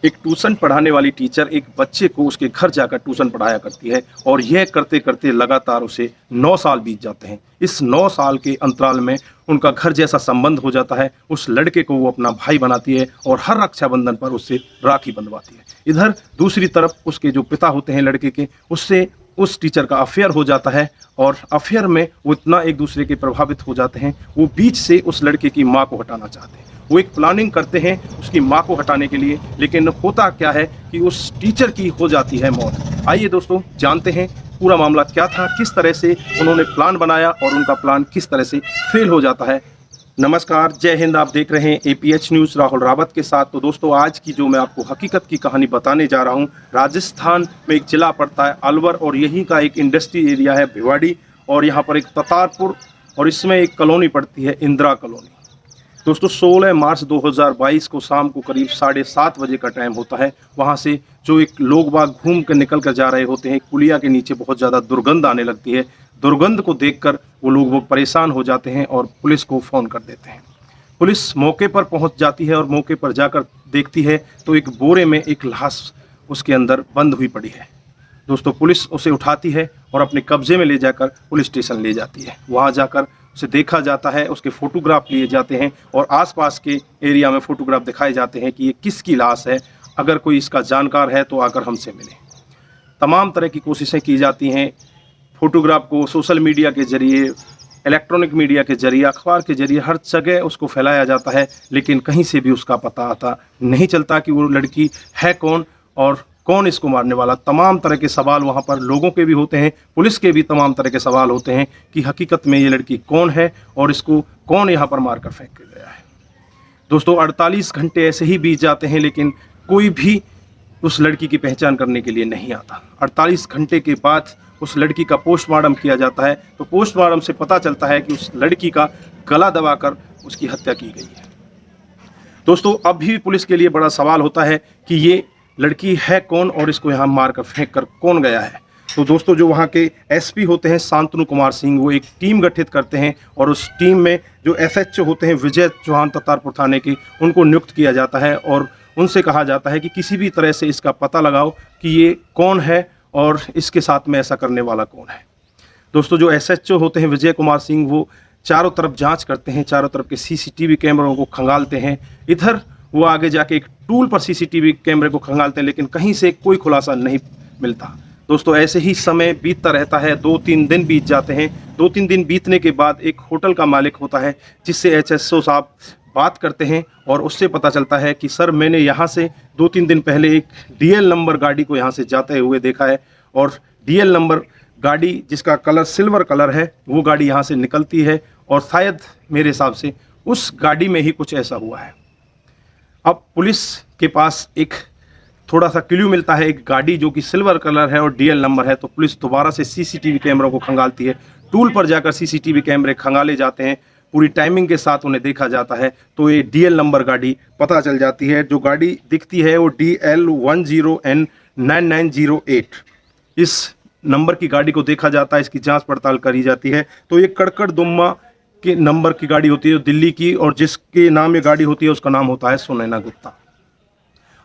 एक ट्यूशन पढ़ाने वाली टीचर एक बच्चे को उसके घर जाकर ट्यूशन पढ़ाया करती है और यह करते करते लगातार उसे 9 साल बीत जाते हैं। इस 9 साल के अंतराल में उनका घर जैसा संबंध हो जाता है। उस लड़के को वो अपना भाई बनाती है और हर रक्षाबंधन पर उससे राखी बंधवाती है। इधर दूसरी तरफ उसके जो पिता होते हैं लड़के के, उससे उस टीचर का अफेयर हो जाता है और अफेयर में वो इतना एक दूसरे के प्रभावित हो जाते हैं, वो बीच से उस लड़के की माँ को हटाना चाहते हैं। वो एक प्लानिंग करते हैं उसकी माँ को हटाने के लिए, लेकिन होता क्या है कि उस टीचर की हो जाती है मौत। आइए दोस्तों जानते हैं पूरा मामला क्या था, किस तरह से उन्होंने प्लान बनाया और उनका प्लान किस तरह से फेल हो जाता है। नमस्कार, जय हिंद। आप देख रहे हैं APH न्यूज़ राहुल रावत के साथ। तो दोस्तों आज की जो मैं आपको हकीकत की कहानी बताने जा रहा हूं, राजस्थान में एक जिला पड़ता है अलवर और यहीं का एक इंडस्ट्री एरिया है भिवाड़ी, और यहाँ पर एक ततारपुर और इसमें एक कॉलोनी पड़ती है इंदिरा कॉलोनी। दोस्तों 16 मार्च 2022 को शाम को करीब 7:30 बजे का टाइम होता है। वहाँ से जो एक लोग बाग घूम कर निकल कर जा रहे होते हैं, पुलिया के नीचे बहुत ज़्यादा दुर्गंध आने लगती है। दुर्गंध को देखकर वो लोग परेशान हो जाते हैं और पुलिस को फ़ोन कर देते हैं। पुलिस मौके पर पहुंच जाती है और मौके पर जाकर देखती है तो एक बोरे में एक लाश उसके अंदर बंद हुई पड़ी है। दोस्तों पुलिस उसे उठाती है और अपने कब्जे में ले जाकर पुलिस स्टेशन ले जाती है। वहाँ जाकर उसे देखा जाता है, उसके फ़ोटोग्राफ लिए जाते हैं और आसपास के एरिया में फ़ोटोग्राफ दिखाए जाते हैं कि ये किसकी लाश है, अगर कोई इसका जानकार है तो आकर हमसे मिले। तमाम तरह की कोशिशें की जाती हैं। फ़ोटोग्राफ को सोशल मीडिया के ज़रिए, इलेक्ट्रॉनिक मीडिया के ज़रिए, अखबार के ज़रिए हर जगह उसको फैलाया जाता है, लेकिन कहीं से भी उसका पता आता नहीं चलता कि वो लड़की है कौन और कौन इसको मारने वाला। तमाम तरह के सवाल वहाँ पर लोगों के भी होते हैं, पुलिस के भी तमाम तरह के सवाल होते हैं कि हकीकत में ये लड़की कौन है और इसको कौन यहाँ पर मार कर फेंक के गया है। दोस्तों 48 घंटे ऐसे ही बीत जाते हैं, लेकिन कोई भी उस लड़की की पहचान करने के लिए नहीं आता। 48 घंटे के बाद उस लड़की का पोस्टमार्टम किया जाता है, तो पोस्टमार्टम से पता चलता है कि उस लड़की का गला दबाकर उसकी हत्या की गई है। दोस्तों अब भी पुलिस के लिए बड़ा सवाल होता है कि ये लड़की है कौन और इसको यहाँ मार कर फेंक कर कौन गया है। तो दोस्तों जो वहाँ के SP होते हैं शांतनु कुमार सिंह, वो एक टीम गठित करते हैं और उस टीम में जो SHO होते हैं विजय चौहान ततारपुर थाने के, उनको नियुक्त किया जाता है और उनसे कहा जाता है कि किसी भी तरह से इसका पता लगाओ कि ये कौन है और इसके साथ में ऐसा करने वाला कौन है। दोस्तों जो SHO होते हैं विजय कुमार सिंह, वो चारों तरफ जांच करते हैं, चारों तरफ के CCTV कैमरों को खंगालते हैं। इधर वो आगे जाके एक टूल पर CCTV कैमरे को खंगालते हैं, लेकिन कहीं से कोई खुलासा नहीं मिलता। दोस्तों ऐसे ही समय बीतता रहता है, 2-3 दिन बीत जाते हैं। 2-3 दिन बीतने के बाद एक होटल का मालिक होता है जिससे HSO साहब बात करते हैं और उससे पता चलता है कि सर मैंने यहाँ से 2-3 दिन पहले एक DL नंबर गाड़ी को यहाँ से जाते हुए देखा है और DL नंबर गाड़ी जिसका कलर सिल्वर कलर है, वो गाड़ी यहाँ से निकलती है और शायद मेरे हिसाब से उस गाड़ी में ही कुछ ऐसा हुआ है। अब पुलिस के पास एक थोड़ा सा क्लू मिलता है, एक गाड़ी जो कि सिल्वर कलर है और DL नंबर है, तो पुलिस दोबारा से CCTV कैमरों को खंगालती है। टूल पर जाकर CCTV कैमरे खंगाले जाते हैं, पूरी टाइमिंग के साथ उन्हें देखा जाता है, तो ये DL नंबर गाड़ी पता चल जाती है। जो गाड़ी दिखती है वो DL10N9908 इस नंबर की गाड़ी को देखा जाता है, इसकी जांच पड़ताल करी जाती है। तो ये कड़कड़ दुम्मा के नंबर की गाड़ी होती है दिल्ली की, और जिसके नाम ये गाड़ी होती है उसका नाम होता है सुनैना गुप्ता।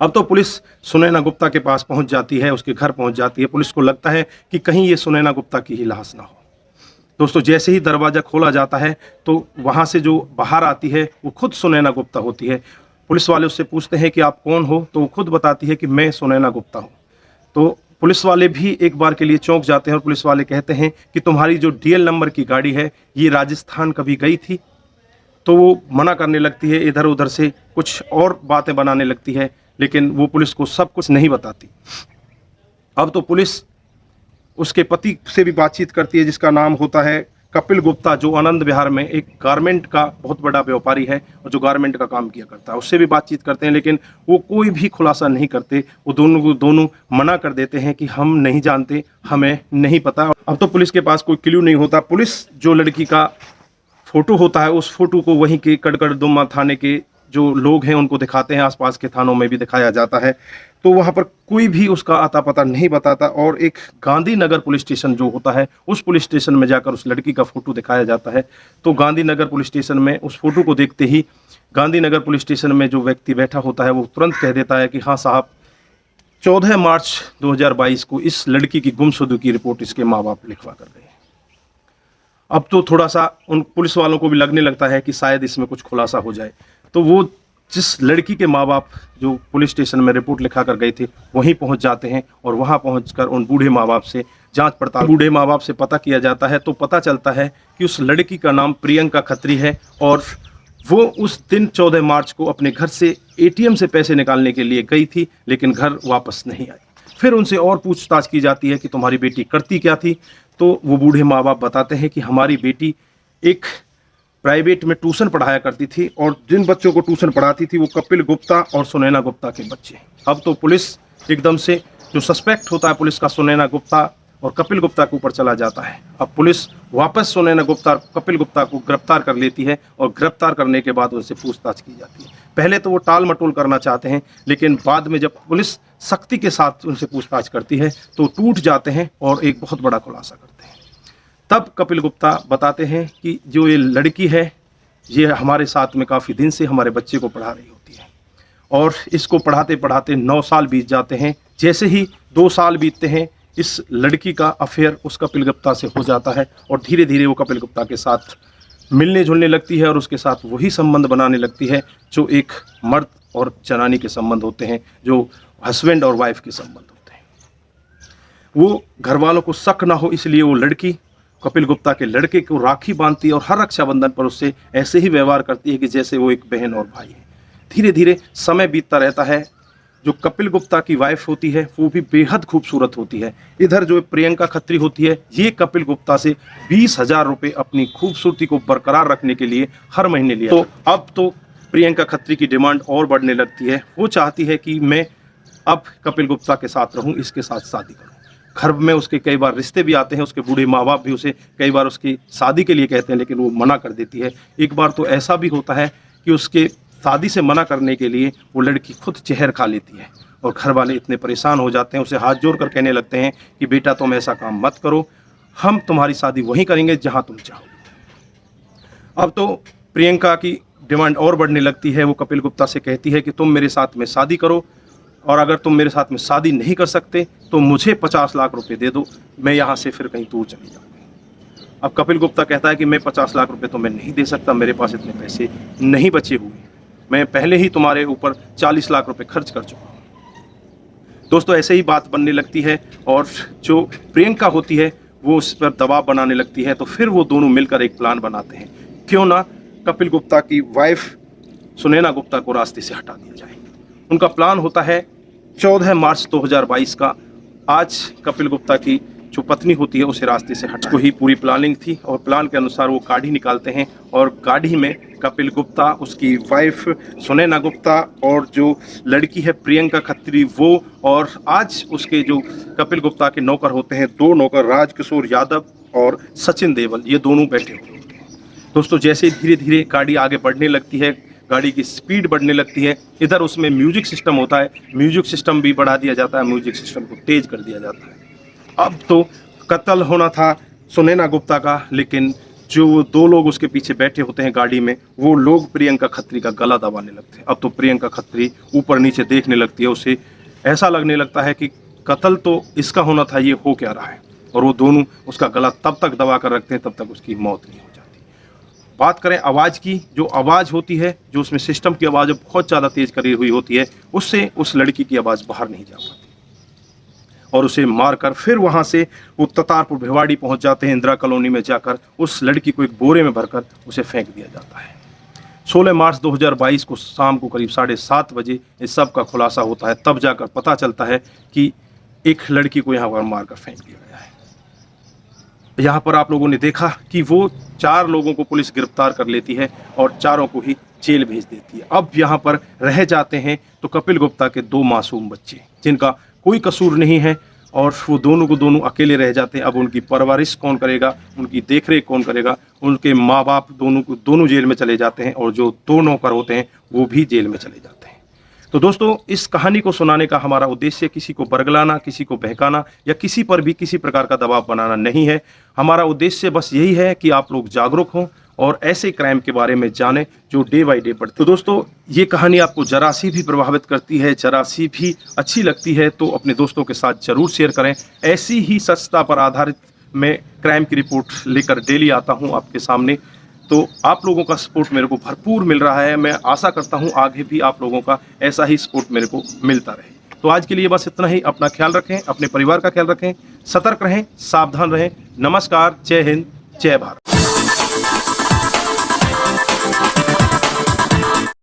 अब तो पुलिस सुनैना गुप्ता के पास पहुंच जाती है, उसके घर पहुंच जाती है। पुलिस को लगता है कि कहीं ये सुनैना गुप्ता की ही लाश ना हो। दोस्तों जैसे ही दरवाज़ा खोला जाता है तो वहाँ से जो बाहर आती है वो खुद सुनैना गुप्ता होती है। पुलिस वाले उससे पूछते हैं कि आप कौन हो, तो वो खुद बताती है कि मैं सुनैना गुप्ता हूँ। तो पुलिस वाले भी एक बार के लिए चौंक जाते हैं और पुलिस वाले कहते हैं कि तुम्हारी जो DL नंबर की गाड़ी है ये राजस्थान कभी गई थी। तो वो मना करने लगती है, इधर उधर से कुछ और बातें बनाने लगती है, लेकिन वो पुलिस को सब कुछ नहीं बताती। अब तो पुलिस उसके पति से भी बातचीत करती है जिसका नाम होता है कपिल गुप्ता, जो आनंद विहार में एक गारमेंट का बहुत बड़ा व्यापारी है और जो गारमेंट का काम किया करता है। उससे भी बातचीत करते हैं, लेकिन वो कोई भी खुलासा नहीं करते। वो दोनों मना कर देते हैं कि हम नहीं जानते, हमें नहीं पता। अब तो पुलिस के पास कोई क्लू नहीं होता। पुलिस जो लड़की का फ़ोटो होता है उस फोटो को वहीं के कड़कड़ दुम्मा थाने के जो लोग हैं उनको दिखाते हैं, आसपास के थानों में भी दिखाया जाता है, तो वहाँ पर कोई भी उसका आता पता नहीं बताता। और एक गांधीनगर पुलिस स्टेशन जो होता है, उस पुलिस स्टेशन में जाकर उस लड़की का फ़ोटो दिखाया जाता है। तो गांधीनगर पुलिस स्टेशन में उस फ़ोटो को देखते ही गांधीनगर पुलिस स्टेशन में जो व्यक्ति बैठा होता है वो तुरंत कह देता है कि हाँ साहब, 14 मार्च 2022 को इस लड़की की गुमशुदगी की रिपोर्ट इसके माँ बाप लिखवा कर गए। अब तो थोड़ा सा उन पुलिस वालों को भी लगने लगता है कि शायद इसमें कुछ खुलासा हो जाए। तो वो जिस लड़की के माँ बाप जो पुलिस स्टेशन में रिपोर्ट लिखा कर गए थे वहीं पहुंच जाते हैं और वहां पहुंचकर उन बूढ़े माँ बाप से जांच पड़ताल, बूढ़े माँ बाप से पता किया जाता है। तो पता चलता है कि उस लड़की का नाम प्रियंका खत्री है और वो उस दिन 14 मार्च को अपने घर से एटीएम से पैसे निकालने के लिए गई थी, लेकिन घर वापस नहीं आई। फिर उनसे और पूछताछ की जाती है कि तुम्हारी बेटी करती क्या थी। तो वो बूढ़े माँ बाप बताते हैं कि हमारी बेटी एक प्राइवेट में ट्यूशन पढ़ाया करती थी और जिन बच्चों को ट्यूशन पढ़ाती थी वो कपिल गुप्ता और सुनैना गुप्ता के बच्चे। अब तो पुलिस एकदम से जो सस्पेक्ट होता है पुलिस का, सुनैना गुप्ता और कपिल गुप्ता के ऊपर चला जाता है। अब पुलिस वापस सुनैना गुप्ता और कपिल गुप्ता को गिरफ्तार कर लेती है और गिरफ्तार करने के बाद उनसे पूछताछ की जाती है। पहले तो वो टाल मटोल करना चाहते हैं, लेकिन बाद में जब पुलिस सख्ती के साथ उनसे पूछताछ करती है तो टूट जाते हैं और एक बहुत बड़ा खुलासा करते हैं। तब कपिल गुप्ता बताते हैं कि जो ये लड़की है ये हमारे साथ में काफ़ी दिन से हमारे बच्चे को पढ़ा रही होती है और इसको पढ़ाते पढ़ाते 9 साल बीत जाते हैं। जैसे ही 2 साल बीतते हैं इस लड़की का अफेयर उस कपिल गुप्ता से हो जाता है और धीरे धीरे वो कपिल गुप्ता के साथ मिलने जुलने लगती है और उसके साथ वही संबंध बनाने लगती है जो एक मर्द और जनानी के संबंध होते हैं, जो हस्बैंड और वाइफ के संबंध होते हैं। वो घर वालों को शक ना हो इसलिए वो लड़की कपिल गुप्ता के लड़के को राखी बांधती है और हर रक्षाबंधन पर उससे ऐसे ही व्यवहार करती है कि जैसे वो एक बहन और भाई है। धीरे धीरे समय बीतता रहता है। जो कपिल गुप्ता की वाइफ होती है वो भी बेहद खूबसूरत होती है। इधर जो प्रियंका खत्री होती है ये कपिल गुप्ता से 20,000 रुपये अपनी खूबसूरती को बरकरार रखने के लिए हर महीने लिया। तो अब तो प्रियंका खत्री की डिमांड और बढ़ने लगती है। वो चाहती है कि मैं अब कपिल गुप्ता के साथ रहूं, इसके साथ शादी करूं। घर में उसके कई बार रिश्ते भी आते हैं, उसके बूढ़े माँ बाप भी उसे कई बार उसकी शादी के लिए कहते हैं, लेकिन वो मना कर देती है। एक बार तो ऐसा भी होता है कि उसके शादी से मना करने के लिए वो लड़की खुद जहर खा लेती है और घर वाले इतने परेशान हो जाते हैं, उसे हाथ जोड़ कर कहने लगते हैं कि बेटा तुम ऐसा काम मत करो, हम तुम्हारी शादी वहीं करेंगे जहाँ तुम चाहो। अब तो प्रियंका की डिमांड और बढ़ने लगती है। वो कपिल गुप्ता से कहती है कि तुम मेरे साथ में शादी करो और अगर तुम मेरे साथ में शादी नहीं कर सकते तो मुझे 50 लाख रुपए दे दो, मैं यहाँ से फिर कहीं दूर चली जाऊँगी। अब कपिल गुप्ता कहता है कि मैं 50 लाख रुपए तो मैं नहीं दे सकता, मेरे पास इतने पैसे नहीं बचे हुए, मैं पहले ही तुम्हारे ऊपर 40 लाख रुपए खर्च कर चुका हूँ। दोस्तों ऐसे ही बात बनने लगती है और जो प्रियंका होती है वो उस पर दबाव बनाने लगती है। तो फिर वो दोनों मिलकर एक प्लान बनाते हैं, क्यों ना कपिल गुप्ता की वाइफ सुनैना गुप्ता को रास्ते से हटा दिया जाए। उनका प्लान होता है 14 मार्च 2022 का। आज कपिल गुप्ता की जो पत्नी होती है उसे रास्ते से हटा, ही पूरी प्लानिंग थी और प्लान के अनुसार वो गाड़ी निकालते हैं और गाड़ी में कपिल गुप्ता, उसकी वाइफ सुनैना गुप्ता और जो लड़की है प्रियंका खत्री वो, और आज उसके जो कपिल गुप्ता के नौकर होते हैं 2 नौकर, राजकिशोर यादव और सचिन देवल, ये दोनों बैठे हुए होते हैं। दोस्तों जैसे धीरे धीरे गाड़ी आगे बढ़ने लगती है, गाड़ी की स्पीड बढ़ने लगती है, इधर उसमें म्यूजिक सिस्टम होता है, म्यूजिक सिस्टम भी बढ़ा दिया जाता है, म्यूजिक सिस्टम को तेज कर दिया जाता है। अब तो कत्ल होना था सुनैना गुप्ता का, लेकिन जो 2 लोग उसके पीछे बैठे होते हैं गाड़ी में, वो लोग प्रियंका खत्री का गला दबाने लगते हैं। अब तो प्रियंका खत्री ऊपर नीचे देखने लगती है, उसे ऐसा लगने लगता है कि कत्ल तो इसका होना था, ये हो क्या रहा है। और वो दोनों उसका गला तब तक दबा कर रखते हैं तब तक उसकी मौत नहीं हो जाती। बात करें आवाज़ की, जो आवाज़ होती है, जो उसमें सिस्टम की आवाज़ बहुत ज़्यादा तेज करी हुई होती है, उससे उस लड़की की आवाज़ बाहर नहीं जा पाती और उसे मारकर फिर वहाँ से वो ततारपुर भिवाड़ी पहुँच जाते हैं। इंदिरा कॉलोनी में जाकर उस लड़की को एक बोरे में भरकर उसे फेंक दिया जाता है। 16 मार्च 2022 को शाम को करीब 7:30 बजे इस सब का खुलासा होता है। तब जाकर पता चलता है कि एक लड़की को यहाँ पर मारकर फेंक दिया गया है। यहाँ पर आप लोगों ने देखा कि वो 4 लोगों को पुलिस गिरफ्तार कर लेती है और चारों को ही जेल भेज देती है। अब यहाँ पर रह जाते हैं तो कपिल गुप्ता के 2 मासूम बच्चे, जिनका कोई कसूर नहीं है। और वो दोनों को दोनों अकेले रह जाते हैं। अब उनकी परवरिश कौन करेगा, उनकी देखरेख कौन करेगा? उनके माँ बाप दोनों जेल में चले जाते हैं और जो 2 नौकर होते हैं वो भी जेल में चले जाते हैं। तो दोस्तों, इस कहानी को सुनाने का हमारा उद्देश्य किसी को बरगलाना, किसी को बहकाना या किसी पर भी किसी प्रकार का दबाव बनाना नहीं है। हमारा उद्देश्य बस यही है कि आप लोग जागरूक हों और ऐसे क्राइम के बारे में जानें जो डे बाय डे बढ़ते। तो दोस्तों, ये कहानी आपको जरा सी भी प्रभावित करती है, जरा सी भी अच्छी लगती है तो अपने दोस्तों के साथ जरूर शेयर करें। ऐसी ही सच्चाई पर आधारित मैं क्राइम की रिपोर्ट लेकर डेली आता हूँ आपके सामने। तो आप लोगों का सपोर्ट मेरे को भरपूर मिल रहा है। मैं आशा करता हूँ आगे भी आप लोगों का ऐसा ही सपोर्ट मेरे को मिलता रहे। तो आज के लिए बस इतना ही। अपना ख्याल रखें, अपने परिवार का ख्याल रखें, सतर्क रहें, सावधान रहें। नमस्कार, जय हिंद, जय भारत।